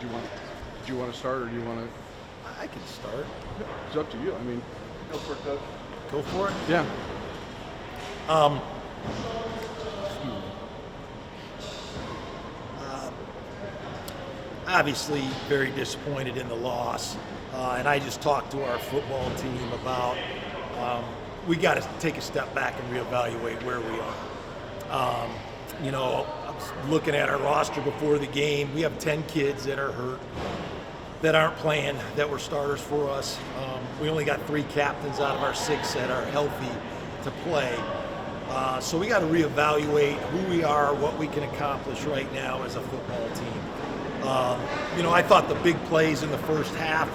Did you want to start, or do you want to? I can start. It's up to you. I mean, Go for it, Coach. Go for it. yeah. Obviously very disappointed in the loss. And I just talked to our football team about we got to take a step back and reevaluate where we are. I was looking at our roster before the game. We have 10 kids that are hurt, that aren't playing, that were starters for us. We only got 3 captains out of our 6 that are healthy to play. So we got to reevaluate who we are, what we can accomplish right now as a football team. I thought the big plays in the first half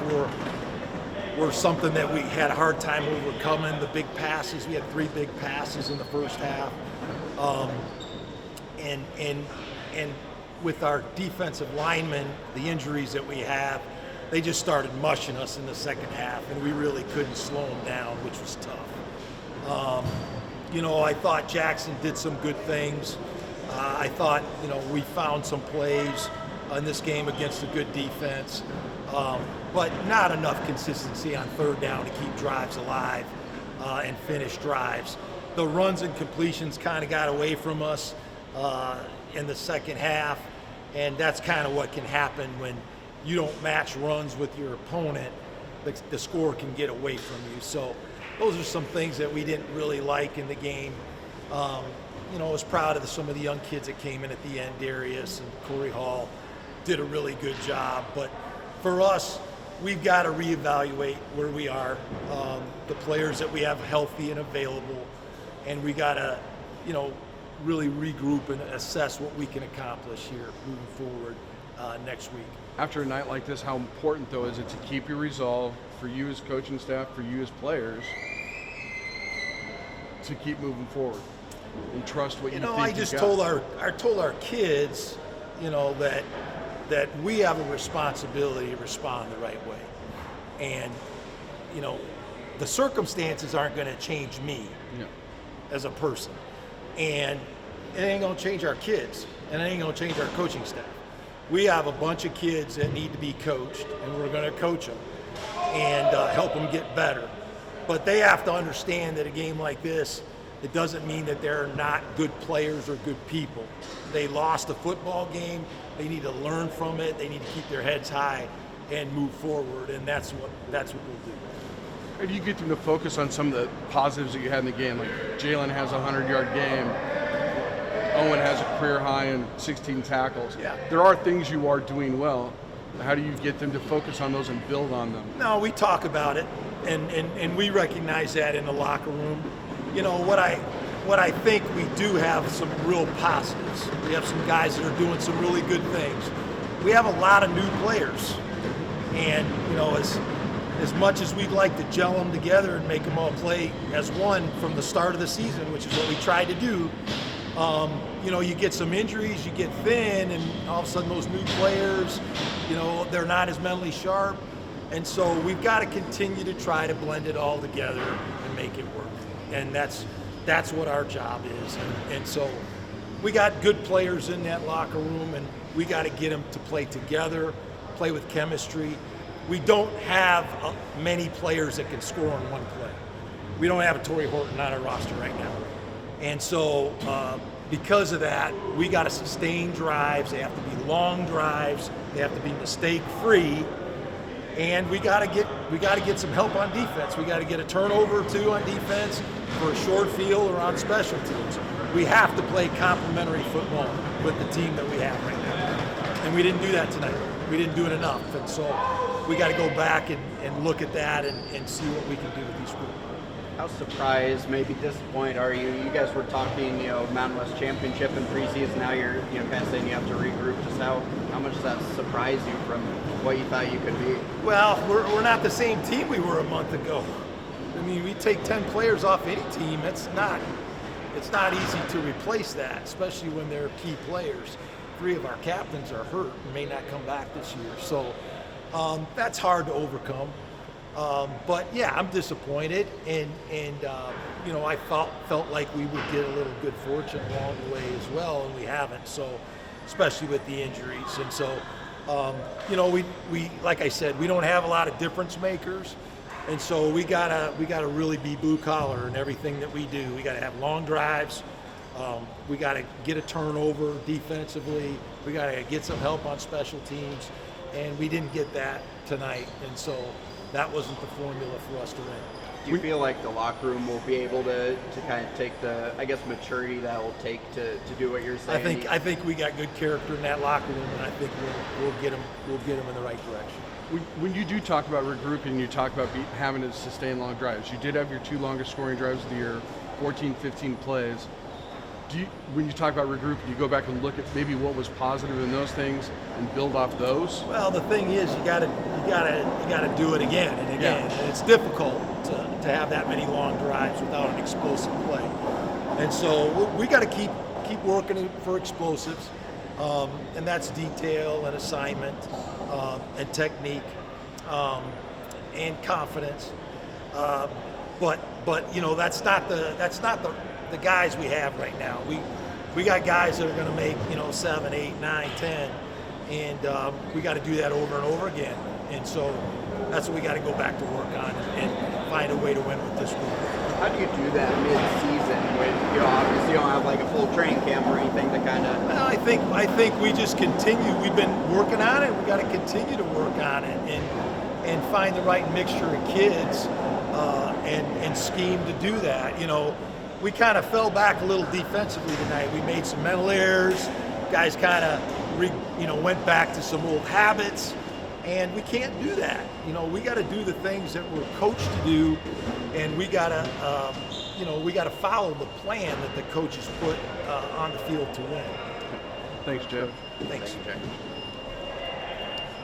were something that we had a hard time overcoming. The big passes, we had 3 big passes in the first half. And with our defensive linemen, the injuries that we have, they just started mushing us in the second half, and we really couldn't slow them down, which was tough. I thought Jackson did some good things. I thought, we found some plays in this game against a good defense, but not enough consistency on third down to keep drives alive and finish drives. The runs and completions kind of got away from us in the second half, and that's kind of what can happen when you don't match runs with your opponent. The score can get away from you. So those are some things that we didn't really like in the game. I was proud of some of the young kids that came in at the end. Darius and Corey Hall did a really good job. But for us, we've got to reevaluate where we are, the players that we have healthy and available, and we got to, really regroup and assess what we can accomplish here moving forward next week. After a night like this, how important, though, is it to keep your resolve for you as coaching staff, for you as players, to keep moving forward and trust what you think I just told our kids, that we have a responsibility to respond the right way. And, the circumstances aren't going to change me as a person. And it ain't going to change our kids, and it ain't going to change our coaching staff. We have a bunch of kids that need to be coached, and we're going to coach them and help them get better. But they have to understand that a game like this, it doesn't mean that they're not good players or good people. They lost a football game. They need to learn from it. They need to keep their heads high and move forward, and that's what we'll do. How do you get them to focus on some of the positives that you had in the game? Like Jalen has a 100-yard game. Owen has a career high in 16 tackles. Yeah. There are things you are doing well. How do you get them to focus on those and build on them? No, we talk about it, and we recognize that in the locker room. What I think we do have some real positives. We have some guys that are doing some really good things. We have a lot of new players, and as much as we'd like to gel them together and make them all play as one from the start of the season, which is what we tried to do, you get some injuries, you get thin, and all of a sudden those new players, they're not as mentally sharp. And so we've got to continue to try to blend it all together and make it work. And that's what our job is. And so we got good players in that locker room, and we got to get them to play together, play with chemistry. We don't have many players that can score on one play. We don't have a Torrey Horton on our roster right now. And so because of that, we got to sustain drives. They have to be long drives. They have to be mistake-free. And we got to get some help on defense. We got to get a turnover or two on defense for a short field or on special teams. We have to play complementary football with the team that we have right now. And we didn't do that tonight. We didn't do it enough. And so we got to go back and look at that and see what we can do with these groups. How surprised, maybe disappointed are you? You guys were talking, Mountain West Championship in preseason. Now you're, kind of saying you have to regroup. Just how much does that surprise you from what you thought you could be? Well, we're not the same team we were a month ago. I mean, we take 10 players off any team. It's not easy to replace that, especially when they're key players. 3 of our captains are hurt and may not come back this year. So that's hard to overcome. But yeah, I'm disappointed, and I felt like we would get a little good fortune along the way as well, and we haven't. So, especially with the injuries, and so You know, we like I said, we don't have a lot of difference makers, and so we gotta really be blue collar in everything that we do. We gotta have long drives. We gotta get a turnover defensively. We gotta get some help on special teams, and we didn't get that tonight, and so that wasn't the formula for us to win. Do you feel like the locker room will be able to kind of take the, I guess, maturity that will take to do what you're saying? I think we got good character in that locker room, and I think we'll get them in the right direction. When you do talk about regrouping, you talk about having to sustain long drives. You did have your 2 longest scoring drives of the year, 14, 15 plays. When you talk about regrouping, you go back and look at maybe what was positive in those things and build off those? Well, the thing is, you gotta do it again and again, and it's difficult to have that many long drives without an explosive play. And so we got to keep working for explosives, and that's detail and assignment and technique and confidence. But you know, that's not the guys we have right now. We got guys that are going to make 7, 8, 9, 10, and we got to do that over and over again. And so that's what we got to go back to work on and find a way to win with this group. How do you do that mid-season when obviously you don't have like a full training camp or anything to kind of? Well, I think we just continue. We've been working on it. We got to continue to work on it and find the right mixture of kids and scheme to do that. We kind of fell back a little defensively tonight. We made some mental errors. Guys kind of went back to some old habits, and we can't do that. We got to do the things that we're coached to do, and we got to follow the plan that the coaches put on the field to win. Thanks, Jeff. Thanks. Thank you, Jay.